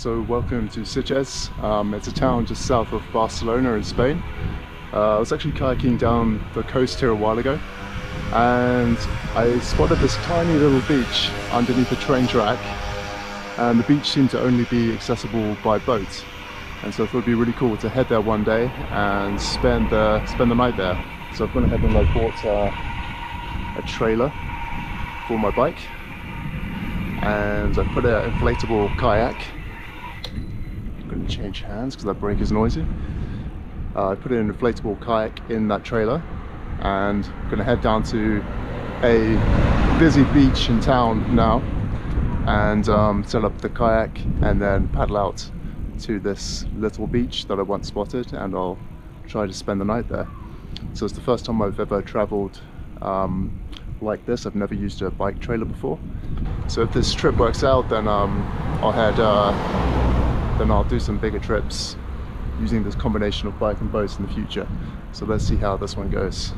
So welcome to Sitges. It's a town just south of Barcelona in Spain. I was actually kayaking down the coast here a while ago, and I spotted this tiny little beach underneath a train track, and the beach seemed to only be accessible by boat. And so I thought it'd be really cool to head there one day and spend the night there. So I've gone ahead and bought a trailer for my bike, and I put an inflatable kayak. I'm going to change hands because that brake is noisy. I put an inflatable kayak in that trailer, and I'm going to head down to a busy beach in town now and set up the kayak and then paddle out to this little beach that I once spotted, and I'll try to spend the night there. So it's the first time I've ever traveled like this. I've never used a bike trailer before. So if this trip works out, then I'll do some bigger trips using this combination of bike and boat in the future. So let's see how this one goes.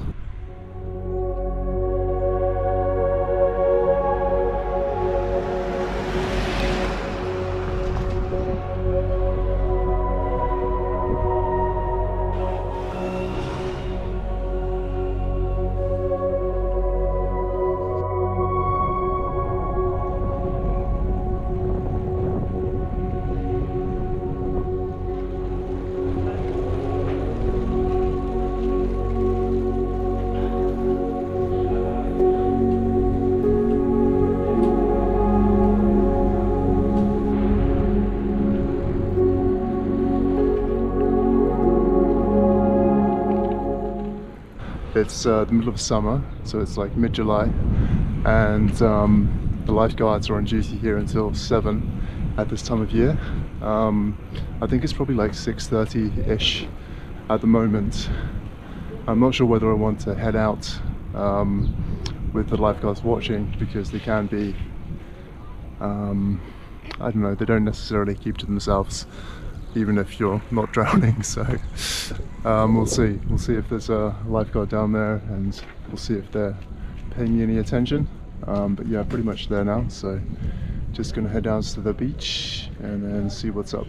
It's the middle of summer, so it's like mid-July, and the lifeguards are on duty here until 7 at this time of year. I think it's probably like 6:30-ish at the moment. I'm not sure whether I want to head out with the lifeguards watching, because they can be, I don't know, they don't necessarily keep to themselves even if you're not drowning. So we'll see if there's a lifeguard down there, and we'll see if they're paying me any attention. But yeah, pretty much there now, so just gonna head down to the beach and then see what's up.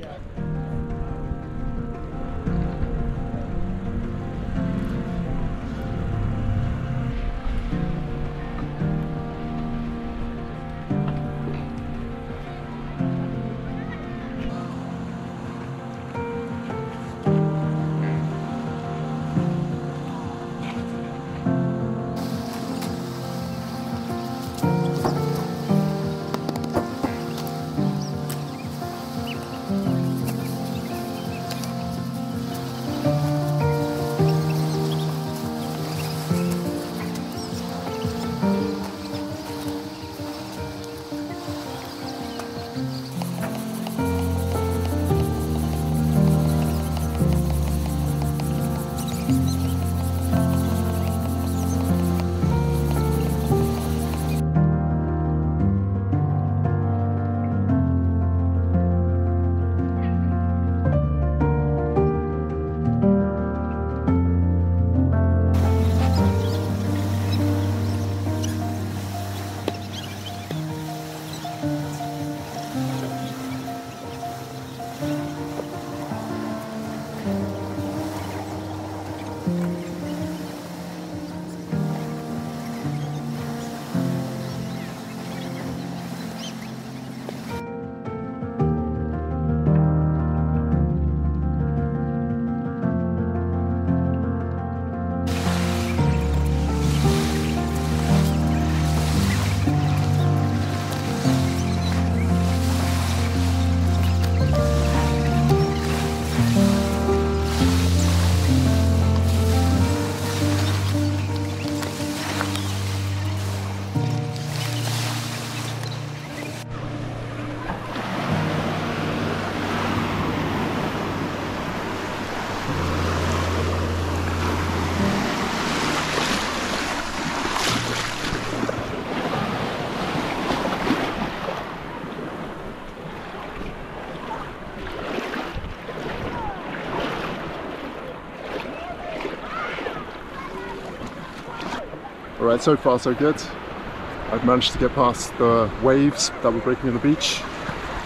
Alright, so far so good. I've managed to get past the waves that were breaking on the beach.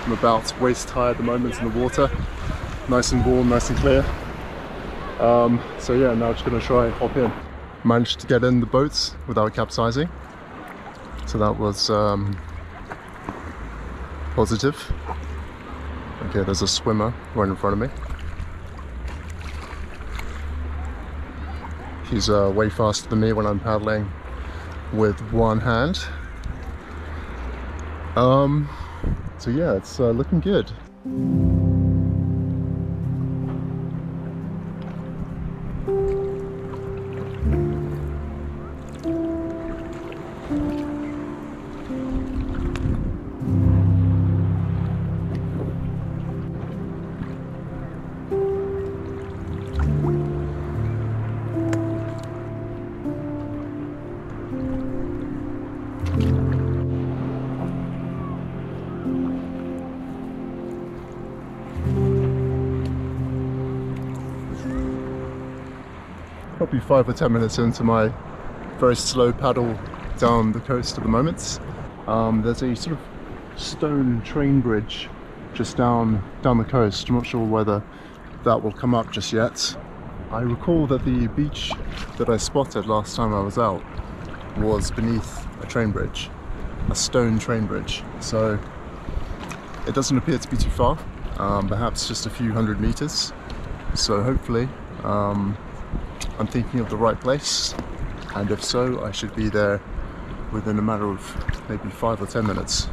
I'm about waist high at the moment in the water. Nice and warm, nice and clear. So yeah, now I'm just going to try hop in. Managed to get in the boats without capsizing. So that was positive. Okay, there's a swimmer right in front of me. He's way faster than me when I'm paddling with one hand. So yeah, it's looking good. Probably 5 or 10 minutes into my very slow paddle down the coast at the moment. There's a sort of stone train bridge just down the coast. I'm not sure whether that will come up just yet. I recall that the beach that I spotted last time I was out was beneath a train bridge, a stone train bridge. So it doesn't appear to be too far, perhaps just a few hundred meters. So hopefully I'm thinking of the right place, and if so, I should be there within a matter of maybe 5 or 10 minutes.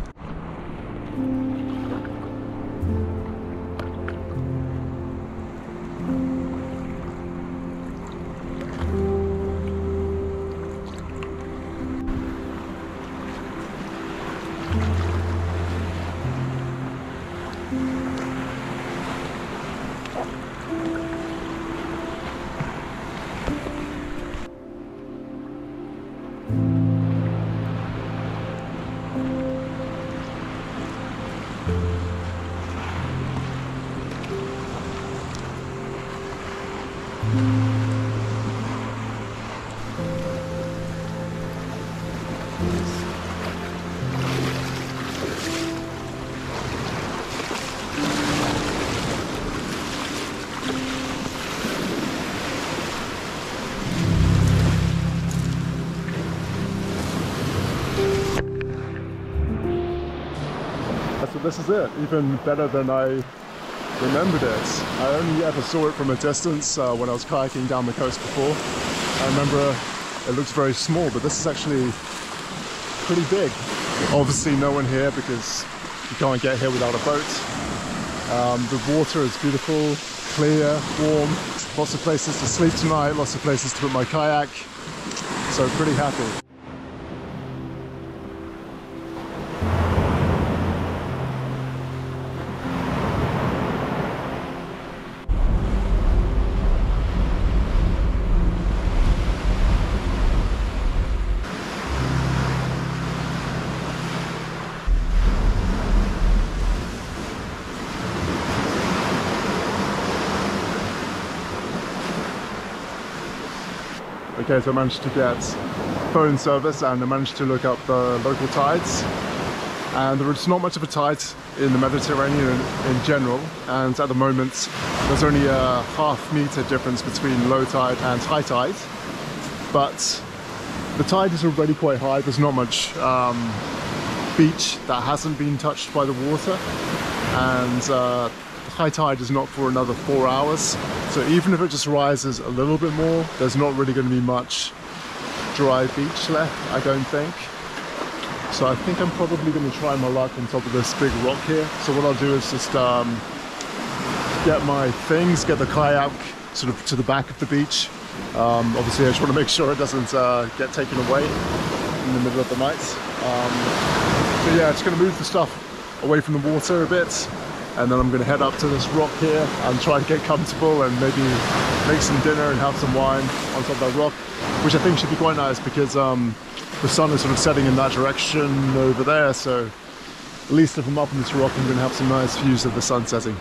So this is it, even better than I remembered it. I only ever saw it from a distance when I was kayaking down the coast before. I remember it looks very small, but this is actually pretty big. Obviously no one here because you can't get here without a boat. The water is beautiful, clear, warm, lots of places to sleep tonight, lots of places to put my kayak, so pretty happy. Okay, so I managed to get phone service and I managed to look up the local tides, and there is not much of a tide in the Mediterranean in general, and at the moment there's only a half-meter difference between low tide and high tide, but the tide is already quite high. There's not much beach that hasn't been touched by the water, and the high tide is not for another 4 hours. So even if it just rises a little bit more, there's not really going to be much dry beach left, I don't think. So I think I'm probably going to try my luck on top of this big rock here. So what I'll do is just get my things, get the kayak sort of to the back of the beach. Obviously I just want to make sure it doesn't get taken away in the middle of the night. So yeah, just going to move the stuff away from the water a bit. And then I'm going to head up to this rock here and try to get comfortable and maybe make some dinner and have some wine on top of that rock, which I think should be quite nice because the sun is sort of setting in that direction over there. So at least if I'm up on this rock, I'm going to have some nice views of the sun setting.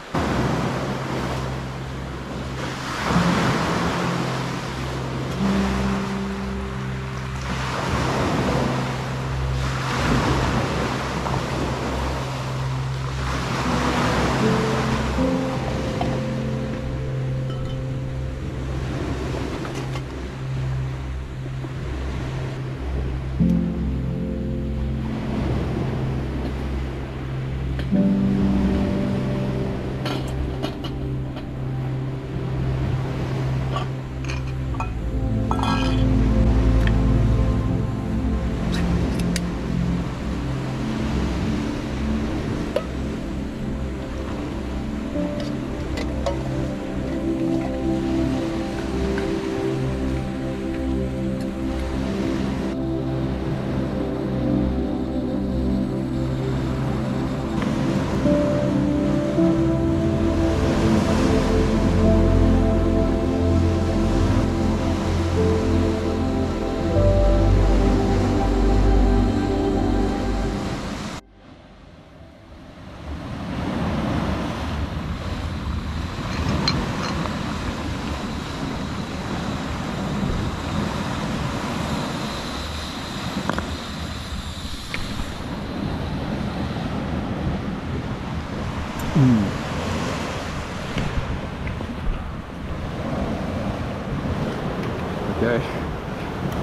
Okay,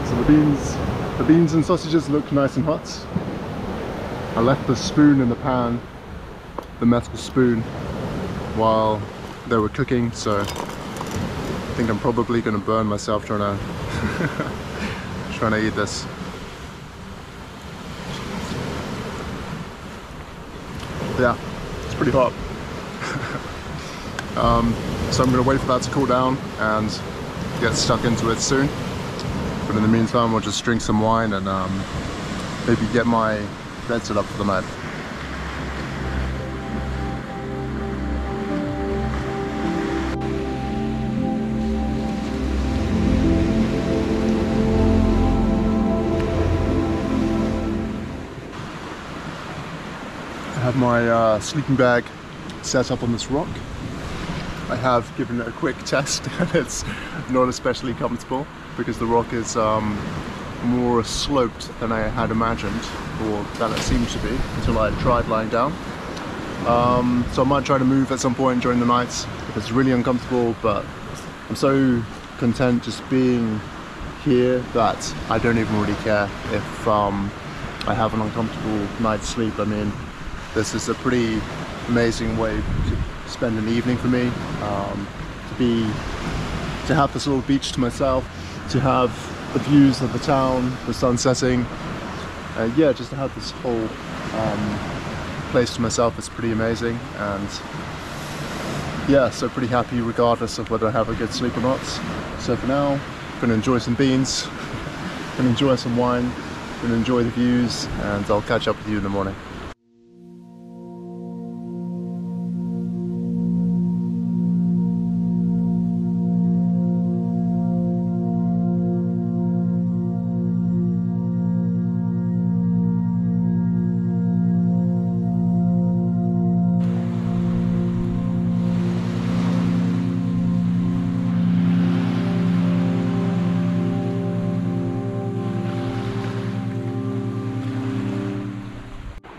so the beans and sausages look nice and hot. I left the spoon in the pan, the metal spoon, while they were cooking, so I think I'm probably going to burn myself trying to eat this. Yeah, it's pretty hot. So I'm going to wait for that to cool down and get stuck into it soon. But in the meantime, I'll just drink some wine and maybe get my bed set up for the night. I have my sleeping bag set up on this rock. I have given it a quick test and it's not especially comfortable because the rock is more sloped than I had imagined, or than it seemed to be until I tried lying down. So I might try to move at some point during the night if it's really uncomfortable, but I'm so content just being here that I don't even really care if I have an uncomfortable night's sleep. I mean, this is a pretty amazing way to spend an evening for me, to have this little beach to myself, to have the views of the town, the sun setting, yeah, just to have this whole place to myself is pretty amazing. And yeah, so pretty happy regardless of whether I have a good sleep or not. So for now, I'm going to enjoy some beans, going to enjoy some wine, going to enjoy the views, and I'll catch up with you in the morning.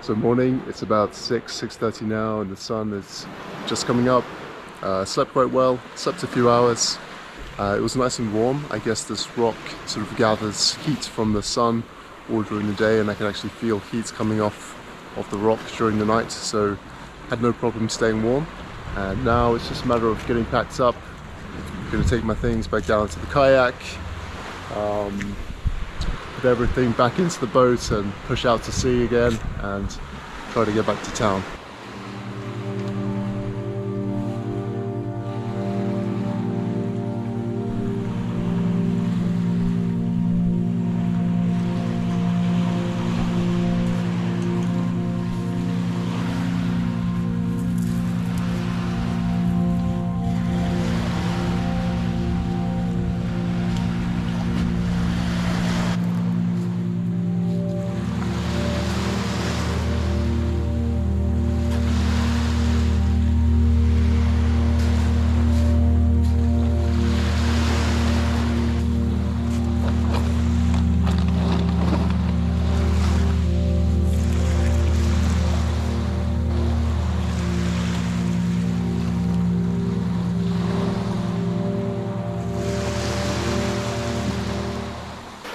So morning, it's about 6:30 now and the sun is just coming up. Slept quite well, slept a few hours. It was nice and warm. I guess this rock sort of gathers heat from the sun all during the day, and I can actually feel heat coming off the rock during the night, so had no problem staying warm. And now it's just a matter of getting packed up. I'm going to take my things back down to the kayak, put everything back into the boat and push out to sea again and try to get back to town.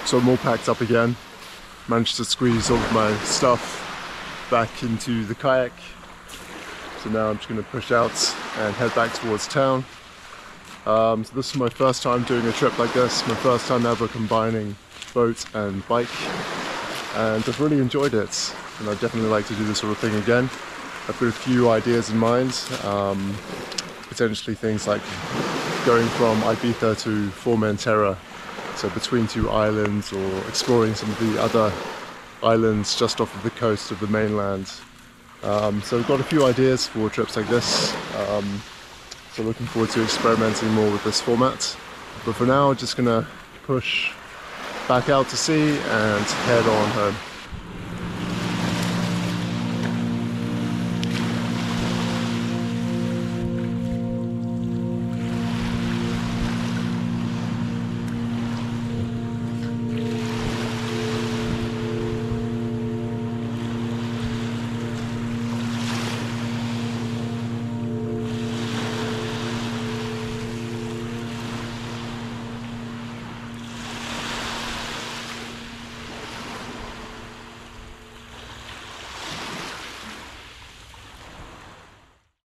So I'm all packed up again, managed to squeeze all of my stuff back into the kayak. So now I'm just going to push out and head back towards town. So this is my first time doing a trip like this, my first time ever combining boat and bike, and I've really enjoyed it, and I'd definitely like to do this sort of thing again. I've got a few ideas in mind, potentially things like going from Ibiza to Formentera, so between two islands, or exploring some of the other islands just off of the coast of the mainland. So we've got a few ideas for trips like this, so looking forward to experimenting more with this format. But for now, just gonna push back out to sea and head on home.